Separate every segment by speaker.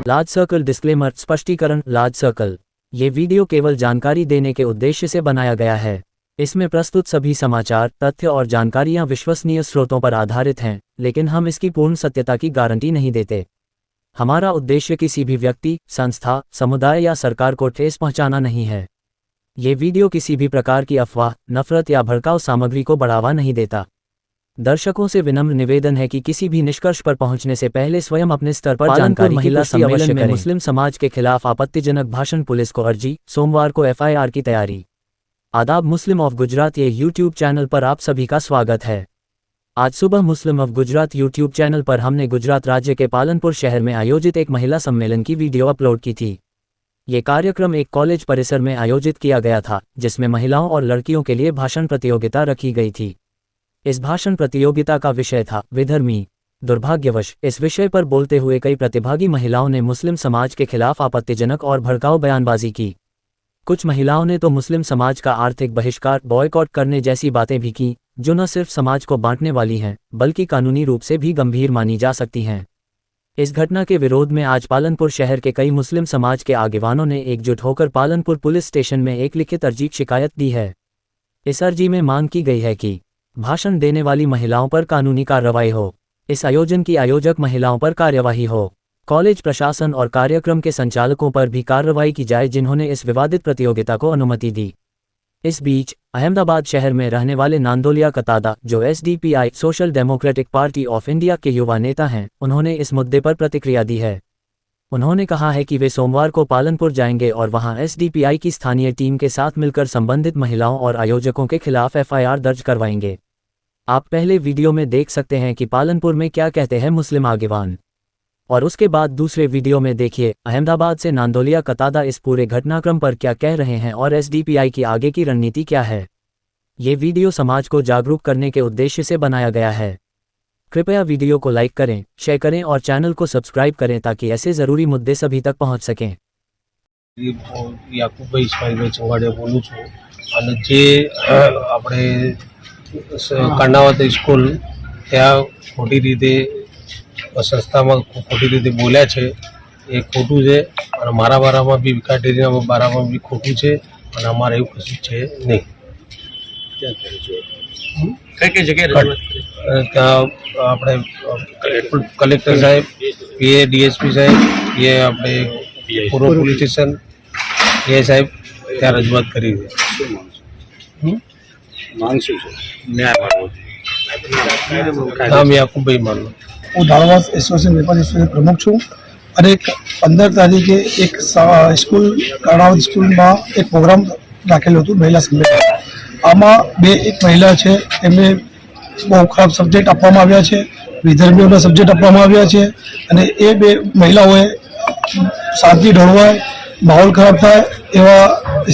Speaker 1: Large circle disclaimer स्पष्टीकरण। Large circle ये video केवल जानकारी देने के उद्देश्य से बनाया गया है। इसमें प्रस्तुत सभी समाचार, तथ्य और जानकारियां विश्वसनीय स्रोतों पर आधारित हैं, लेकिन हम इसकी पूर्ण सत्यता की गारंटी नहीं देते। हमारा उद्देश्य किसी भी व्यक्ति, संस्था, समुदाय या सरकार को ठेस पहुंचाना नहीं है। ये वीडियो किसी भी प्रकार की अफवाह, नफरत या भड़काऊ सामग्री को बढ़ावा नहीं देता। दर्शकों से विनम्र निवेदन है कि किसी भी निष्कर्ष पर पहुंचने से पहले स्वयं अपने स्तर पर जानकारी महिला सम्मेलन में मुस्लिम समाज के खिलाफ आपत्तिजनक भाषण, पुलिस को अर्जी, सोमवार को FIR की तैयारी। आदाब, मुस्लिम ऑफ गुजरात ये यूट्यूब चैनल पर आप सभी का स्वागत है। आज सुबह मुस्लिम ऑफ गुजरात यूट्यूब चैनल पर हमने गुजरात राज्य के पालनपुर शहर में आयोजित एक महिला सम्मेलन की वीडियो अपलोड की थी। ये कार्यक्रम एक कॉलेज परिसर में आयोजित किया गया था, जिसमें महिलाओं और लड़कियों के लिए भाषण प्रतियोगिता रखी गई थी। इस भाषण प्रतियोगिता का विषय था विधर्मी। दुर्भाग्यवश इस विषय पर बोलते हुए कई प्रतिभागी महिलाओं ने मुस्लिम समाज के खिलाफ आपत्तिजनक और भड़काऊ बयानबाजी की। कुछ महिलाओं ने तो मुस्लिम समाज का आर्थिक बहिष्कार, बॉयकॉट करने जैसी बातें भी की, जो न सिर्फ समाज को बांटने वाली हैं, बल्कि कानूनी रूप से भी गंभीर मानी जा सकती हैं। इस घटना के विरोध में आज पालनपुर शहर के कई मुस्लिम समाज के आगेवानों ने एकजुट होकर पालनपुर पुलिस स्टेशन में एक लिखित अर्जी शिकायत दी है। इस अर्जी में मांग की गई है कि भाषण देने वाली महिलाओं पर कानूनी कार्रवाई हो, इस आयोजन की आयोजक महिलाओं पर कार्यवाही हो, कॉलेज प्रशासन और कार्यक्रम के संचालकों पर भी कार्रवाई की जाए जिन्होंने इस विवादित प्रतियोगिता को अनुमति दी। इस बीच अहमदाबाद शहर में रहने वाले नांदोलिया कतादा, जो SDPI social democratic party of India के युवा नेता हैं, उन्होंने इस मुद्दे पर प्रतिक्रिया दी है। उन्होंने कहा है कि वे सोमवार को पालनपुर जाएंगे और वहां SDPI की स्थानीय टीम के साथ मिलकर संबंधित महिलाओं और आयोजकों के खिलाफ FIR दर्ज करवाएंगे। आप पहले वीडियो में देख सकते हैं कि पालनपुर में क्या कहते हैं मुस्लिम आगेवान, और उसके बाद दूसरे वीडियो में देखिए अहमदाबाद से नांदोलिया कतादा इस पूरे घटनाक्रम पर क्या कह रहे हैं और SDPI की आगे की रणनीति क्या है। ये वीडियो समाज को जागरूक करने के उद्देश्य से बनाया गया है। कृपया वीडियो को लाइक करें, शेयर करें और चैनल को सब्सक्राइब करें ताकि ऐसे ज़रूरी मुद्दे सभी तक पहुंच सकें।
Speaker 2: याकूबभाई इस्माइलभाई चौहाडिया बोलूँ छूँ અને જે આપણે કર્ણાવત સ્કૂલ ત્યાં ખોટી રીતે સંસ્થામાં ખોટી રીતે બોલ્યા છે એ ખોટું છે અને મારા બારામાં બી વિકાસ ડેરીના બારામાં બી ખોટું છે અને અમારે એવું કશું છે નહીં। કઈ કઈ જગ્યાએ આપણે કલેક્ટર સાહેબ, PA DSP સાહેબ, એ આપણે પૂર્વ પોલીસ સ્ટેશન એ સાહેબ ત્યાં રજૂઆત કરી છે। નામ યાકુબભાઈ માનવ।
Speaker 3: હું ધારવાસ એસોસિએશન વેપારી એસોસિએશન પ્રમુખ છું અને 15 તારીખે એક સ્કૂલ કર્ણાવત સ્કૂલમાં એક પ્રોગ્રામ રાખેલું હતું મહિલા સંમેલન। આમાં એક મહિલા છે એમને બહુ ખરાબ સબ્જેક્ટ આપવામાં આવ્યા છે, વિધર્મીઓના સબ્જેક્ટ આપવામાં આવ્યા છે અને એ બે મહિલાઓએ શાંતિ ઢળવાય, માહોલ ખરાબ થાય એવા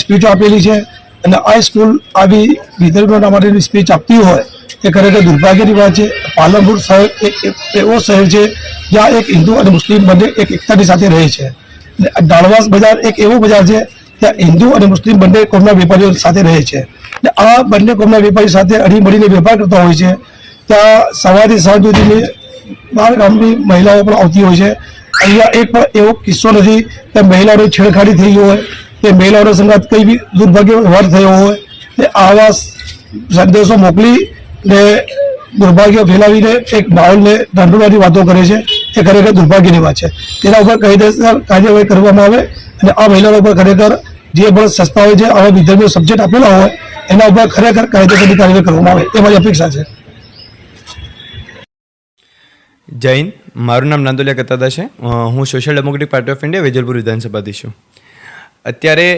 Speaker 3: સ્પીચો આપેલી છે અને આ સ્કૂલ આવી વિધર્મીઓના માટેની સ્પીચ આપતી હોય એ ખરેખર દુર્ભાગ્યની વાત છે। પાલનપુર શહેર એક એવો શહેર છે જ્યાં એક હિન્દુ અને મુસ્લિમ બંને એક એકતાની સાથે રહે છે। ડાળવાસ બજાર એક એવો બજાર છે ત્યાં હિન્દુ અને મુસ્લિમ બંને કોમના વેપારીઓ સાથે રહે છે। આ બંને કોમના વેપારી સાથે હળીમળીને વેપાર કરતા હોય છે। ત્યાં સવારથી સાંજ સુધીની 12 ગામની મહિલાઓ પણ આવતી હોય છે। અહીંયા એક પણ એવો કિસ્સો નથી કે મહિલાઓની છેડખાડી થઈ હોય કે મહિલાઓના સંગાત કઈ બી દુર્ભાગ્ય વ્યવહાર થયો હોય ને આવા સંદેશો મોકલી ને દુર્ભાગ્ય ફેલાવીને એક માહોલને ઢાંઢુવાની વાતો કરે છે એ ખરેખર દુર્ભાગ્યની વાત છે। તેના ઉપર કાયદેસર કાર્યવાહી કરવામાં આવે અને આ મહિલાઓ ઉપર ખરેખર જે પણ સંસ્થાઓએ જે આવા વિધર્મીઓ સબ્જેક્ટ આપેલા હોય એના ઉપર ખરેખર કાયદેસરની કાર્યવાહી કરવામાં આવે એ મારી અપેક્ષા છે।
Speaker 4: જૈન, મારું નામ નાંદોલિયા કતાદા છે। હું Social Democratic Party of India Vejalpur વિધાનસભાથી છું। અત્યારે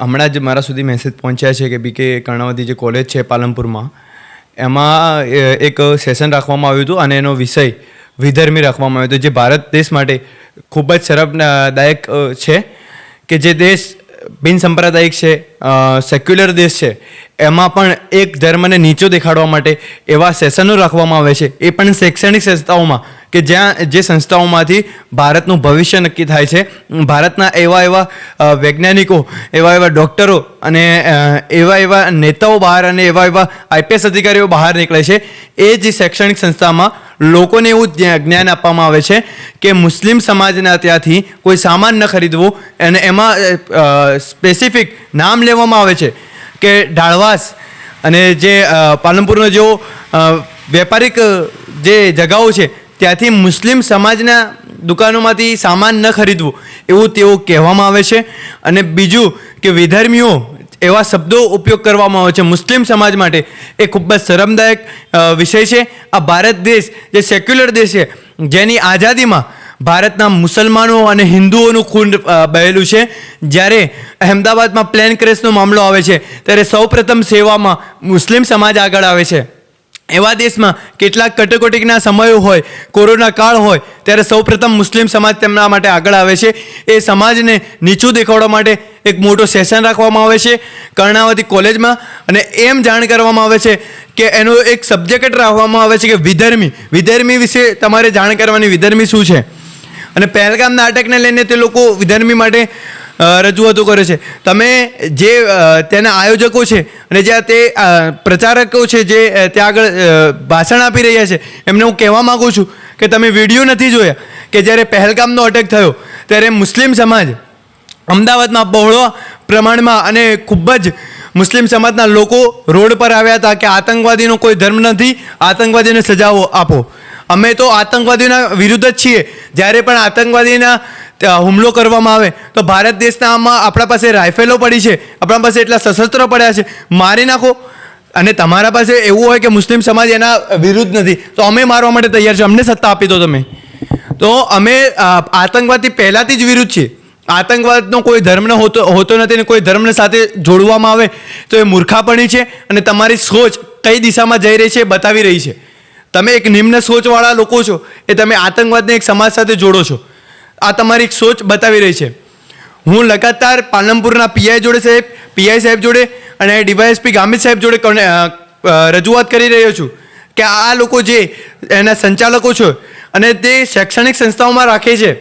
Speaker 4: હમણાં જ મારા સુધી મેસેજ પહોંચ્યા છે કે BK કર્ણાવતી જે કોલેજ છે પાલનપુરમાં એમાં એક સેશન રાખવામાં આવ્યું હતું અને એનો વિષય વિધર્મી રાખવામાં આવ્યો હતો, જે ભારત દેશ માટે ખૂબ જ શરમદાયક છે કે જે દેશ બિનસાંપ્રદાયિક છે, સેક્યુલર દેશ છે, એમાં પણ એક ધર્મને નીચો દેખાડવા માટે એવા સેશનો રાખવામાં આવે છે, એ પણ શૈક્ષણિક સંસ્થાઓમાં કે જ્યાં જે સંસ્થાઓમાંથી ભારતનું ભવિષ્ય નક્કી થાય છે, ભારતના એવા વૈજ્ઞાનિકો, એવા ડૉક્ટરો અને એવા નેતાઓ બહાર અને એવા IPS અધિકારીઓ બહાર નીકળે છે. એ જ શૈક્ષણિક સંસ્થામાં લોકોને એવું જ્ઞાન આપવામાં આવે છે કે મુસ્લિમ સમાજના ત્યાંથી કોઈ સામાન ન ખરીદવો, અને એમાં સ્પેસિફિક નામ લેવામાં આવે છે કે ઢાળવાસ અને જે પાલનપુરનો જેવો વેપારિક જે જગાઓ છે ત્યાંથી મુસ્લિમ સમાજના દુકાનોમાંથી સામાન ન ખરીદવું એવું તેઓ કહેવામાં આવે છે. અને બીજું કે વિધર્મીઓ એવા શબ્દો ઉપયોગ કરવામાં આવે છે મુસ્લિમ સમાજ માટે, એ ખૂબ જ શરમદાયક વિષય છે. આ ભારત દેશ જે સેક્યુલર દેશ છે, જેની આઝાદીમાં ભારતના મુસલમાનો અને હિન્દુઓનું ખૂન બહેલું છે, જ્યારે અહેમદાબાદમાં પ્લેન ક્રેશનો મામલો આવે છે ત્યારે સૌપ્રથમ સેવામાં મુસ્લિમ સમાજ આગળ આવે છે. એવા દેશમાં કેટલાક કટોકટીના સમયો હોય, કોરોના કાળ હોય, ત્યારે સૌપ્રથમ મુસ્લિમ સમાજ તેમના માટે આગળ આવે છે. એ સમાજને નીચું દેખાડવા માટે એક મોટો સેશન રાખવામાં આવે છે કર્ણાવતી કોલેજમાં, અને એમ જાણ કરવામાં આવે છે કે એનો એક સબ્જેક્ટ રાખવામાં આવે છે કે વિધર્મી વિશે તમારે જાણ કરવાની, વિધર્મી શું છે. અને પહેલગામના અટકને લઈને તે લોકો વિધર્મી માટે રજૂઆતો કરે છે. તમે જે તેના આયોજકો છે અને જ્યાં તે પ્રચારકો છે જે ત્યાં આગળ ભાષણ આપી રહ્યા છે, એમને હું કહેવા માગું છું કે તમે વિડીયો નથી જોયા કે જ્યારે પહેલગામનો અટેક થયો ત્યારે મુસ્લિમ સમાજ અમદાવાદમાં બહોળા પ્રમાણમાં અને ખૂબ જ મુસ્લિમ સમાજના લોકો રોડ પર આવ્યા હતા કે આતંકવાદીનો કોઈ ધર્મ નથી, આતંકવાદીને સજાઓ આપો. અમે તો આતંકવાદીઓના વિરુદ્ધ જ છીએ. જ્યારે પણ આતંકવાદીના હુમલો કરવામાં આવે તો ભારત દેશનામાં આપણા પાસે રાઇફલો પડી છે, આપણા પાસે એટલા સશસ્ત્રો પડ્યા છે, મારી નાખો. અને તમારા પાસે એવું હોય કે મુસ્લિમ સમાજ એના વિરુદ્ધ નથી તો અમે મારવા માટે તૈયાર છે, અમને સત્તા આપી દો તમે. તો અમે આતંકવાદથી પહેલાંથી જ વિરુદ્ધ છીએ. આતંકવાદનો કોઈ ધર્મ હોતો નથી ને કોઈ ધર્મને સાથે જોડવામાં આવે તો એ મૂર્ખાપણી છે, અને તમારી સોચ કઈ દિશામાં જઈ રહી છે એ બતાવી રહી છે. તમે એક નિમ્ન સોચવાળા લોકો છો, એ તમે આતંકવાદને એક સમાજ સાથે જોડો છો. આ તમારી એક સોચ બતાવી રહી છે. હું લગાતાર પાલનપુરના પીઆઈ સાહેબ જોડે અને DYSP ગામિત સાહેબ જોડે રજૂઆત કરી રહ્યો છું કે આ લોકો જે એના સંચાલકો છે અને તે શૈક્ષણિક સંસ્થાઓમાં રાખે છે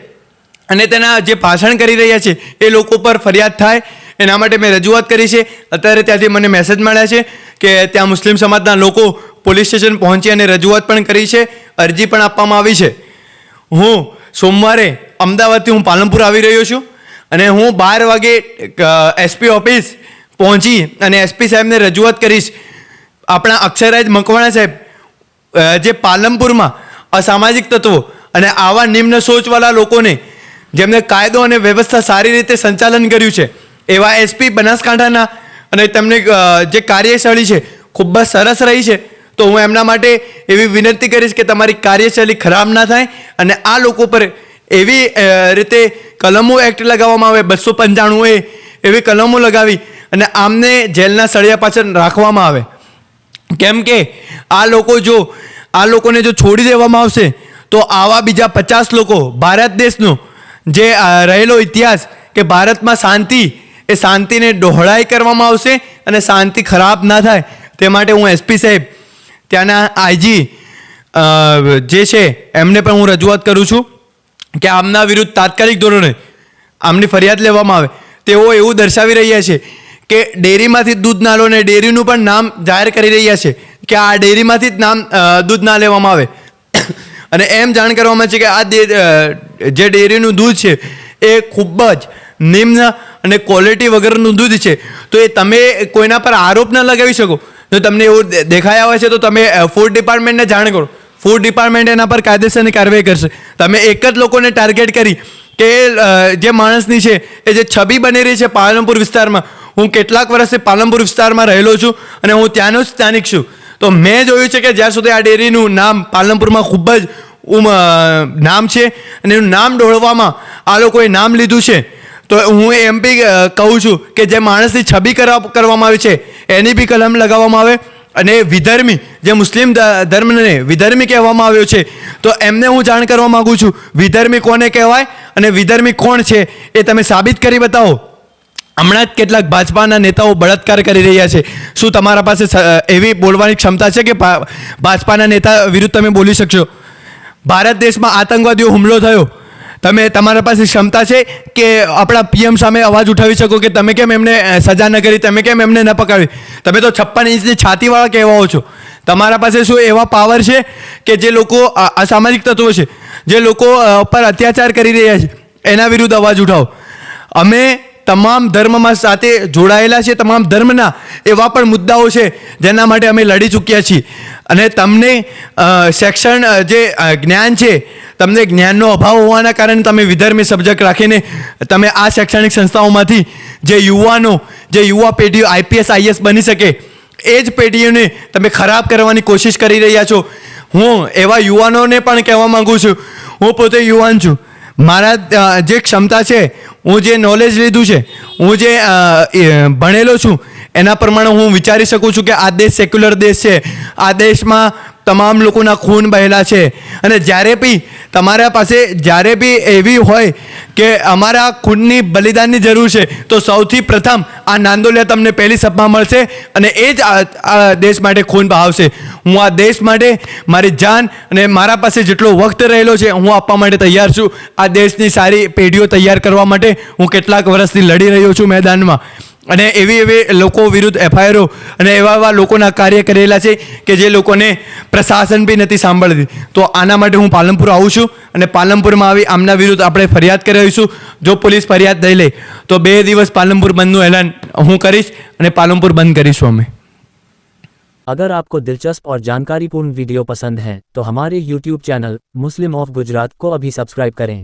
Speaker 4: અને તેના જે ભાષણ કરી રહ્યા છે એ લોકો પર ફરિયાદ થાય, એના માટે મેં રજૂઆત કરી છે. અત્યારે ત્યાંથી મને મેસેજ મળ્યા છે કે ત્યાં મુસ્લિમ સમાજના લોકો પોલીસ સ્ટેશન પહોંચી અને રજૂઆત પણ કરી છે, અરજી પણ આપવામાં આવી છે. હું સોમવારે અમદાવાદથી હું પાલનપુર આવી રહ્યો છું અને હું 12 વાગે SP ઓફિસ પહોંચી અને SP સાહેબને રજૂઆત કરીશ. આપણા અક્ષરાજ મકવાણા સાહેબ જે પાલનપુરમાં અસામાજિક તત્વો અને આવા નિમ્ન સોચવાળા લોકોને જેમને કાયદો અને વ્યવસ્થા સારી રીતે સંચાલન કર્યું છે એવા SP બનાસકાંઠાના, અને તેમની જે કાર્યશૈલી છે ખૂબ જ સરસ રહી છે. તો હું એમના માટે એવી વિનંતી કરીશ કે તમારી કાર્યશૈલી ખરાબ ના થાય અને આ લોકો પર એવી રીતે કલમો એક્ટ લગાવવામાં આવે 295 એવી કલમો લગાવી અને આમને જેલના સળિયા પાછળ રાખવામાં આવે. કેમ કે આ લોકોને જો છોડી દેવામાં આવશે તો આવા બીજા 50 લોકો ભારત દેશનો જે રહેલો ઇતિહાસ કે ભારતમાં શાંતિને ડહોળાઈ કરવામાં આવશે અને શાંતિ ખરાબ ના થાય તે માટે હું SP સાહેબ, ત્યાંના IG જે છે એમને પણ હું રજૂઆત કરું છું કે આમના વિરુદ્ધ તાત્કાલિક ધોરણે આમની ફરિયાદ લેવામાં આવે. તેઓ એવું દર્શાવી રહ્યા છે કે ડેરીમાંથી દૂધ ના લો, ને ડેરીનું પણ નામ જાહેર કરી રહ્યા છે કે આ ડેરીમાંથી જ દૂધ ના લેવામાં આવે. અને એમ જાણ કરવામાં છે કે આ જે ડેરીનું દૂધ છે એ ખૂબ જ નિમ્ન અને ક્વોલિટી વગરનું દૂધ છે. તો એ તમે કોઈના પર આરોપ ન લગાવી શકો. જો તમને એવું દેખાયા હોય છે તો તમે ફૂડ ડિપાર્ટમેન્ટને જાણ કરો, ફૂડ ડિપાર્ટમેન્ટ એના પર કાયદેસરની કાર્યવાહી કરશે. તમે એક જ લોકોને ટાર્ગેટ કરી કે જે માણસની છે એ જે છબી બની રહી છે પાલનપુર વિસ્તારમાં. હું કેટલાક વર્ષથી પાલનપુર વિસ્તારમાં રહેલો છું અને હું ત્યાંનો જ સ્થાનિક છું. તો મેં જોયું છે કે જ્યાં સુધી આ ડેરીનું નામ પાલનપુરમાં ખૂબ જ નામ છે અને એનું નામ ડોળવામાં આ લોકોએ નામ લીધું છે, તો હું એમ બી કહું છું કે જે માણસની છબી કરવામાં આવી છે એની બી કલમ લગાવવામાં આવે. અને વિધર્મી જે મુસ્લિમ ધર્મને વિધર્મી કહેવામાં આવ્યો છે તો એમને હું જાણ કરવા માગું છું વિધર્મી કોને કહેવાય અને વિધર્મી કોણ છે એ તમે સાબિત કરી બતાવો. હમણાં જ કેટલાક ભાજપાના નેતાઓ બળાત્કાર કરી રહ્યા છે. શું તમારા પાસે એવી બોલવાની ક્ષમતા છે કે ભાજપાના નેતા વિરુદ્ધ તમે બોલી શકશો? ભારત દેશમાં આતંકવાદીઓ હુમલો થયો, તમે તમારા પાસે ક્ષમતા છે કે આપણા પીએમ સામે અવાજ ઉઠાવી શકો કે તમે કેમ એમને સજા ન કરી, તમે કેમ એમને ન પકડી? તમે તો 56 ઇંચની છાતીવાળા કહેવાઓ છો. તમારા પાસે શું એવા પાવર છે કે જે લોકો અસામાજિક તત્વો છે, જે લોકો પર અત્યાચાર કરી રહ્યા છે, એના વિરુદ્ધ અવાજ ઉઠાવો. અમે તમામ ધર્મમાં સાથે જોડાયેલા છે, તમામ ધર્મના એવા પણ મુદ્દાઓ છે જેના માટે અમે લડી ચૂક્યા છીએ. અને તમને શિક્ષણ જે જ્ઞાન છે, તમને જ્ઞાનનો અભાવ હોવાના કારણે તમે વિધર્મી સબ્જેક્ટ રાખીને તમે આ શૈક્ષણિક સંસ્થાઓમાંથી જે યુવાનો, જે યુવા પેઢીઓ આઈપીએસ આઈએસ બની શકે, એ જ પેઢીઓને તમે ખરાબ કરવાની કોશિશ કરી રહ્યા છો. હું એવા યુવાનોને પણ કહેવા માગું છું, હું પોતે યુવાન છું, મારા જે ક્ષમતા છે, હું જે નોલેજ લીધું છે, હું જે ભણેલો છું, એના પ્રમાણે હું વિચારી શકું છું કે આ દેશ સેક્યુલર દેશ છે, આ દેશમાં તમામ લોકોના ખૂન બહેલા છે. અને જ્યારે બી તમારા પાસે જ્યારે બી એવી હોય કે અમારા ખૂનની બલિદાનની જરૂર છે, તો સૌથી પ્રથમ આ નાંદોલિયા તમને પહેલી સભામાં મળશે અને એ જ આ દેશ માટે ખૂન બહાવશે. હું આ દેશ માટે મારી જાન અને મારા પાસે જેટલો વખત રહેલો છે હું આપવા માટે તૈયાર છું. આ દેશની સારી પેઢીઓ તૈયાર કરવા માટે હું કેટલાક વર્ષથી લડી રહ્યો છું મેદાનમાં. અને એવી લોકો વિરુદ્ધ એફઆઈઆરો અને એવા લોકોના કાર્ય કરેલા છે કે જે લોકોને પ્રશાસન બી નથી સાંભળતી. તો આના માટે હું પાલનપુર આવું છું અને પાલનપુરમાં આવી આમના વિરુદ્ધ આપણે ફરિયાદ કરાવીશું. જો પોલીસ ફરિયાદ નહીં લે તો 2 દિવસ પાલનપુર બંધનું એલાન હું કરીશ અને પાલનપુર બંધ કરીશું અમે.
Speaker 1: अगर आपको दिलचस्प और जानकारीपूर्ण वीडियो पसंद हैं तो हमारे YouTube channel Muslim of Gujarat को अभी सब्सक्राइब करें,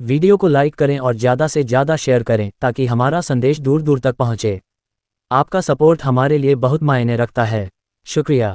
Speaker 1: वीडियो को लाइक करें और ज़्यादा से ज़्यादा शेयर करें ताकि हमारा संदेश दूर दूर तक पहुँचे. आपका सपोर्ट हमारे लिए बहुत मायने रखता है. शुक्रिया.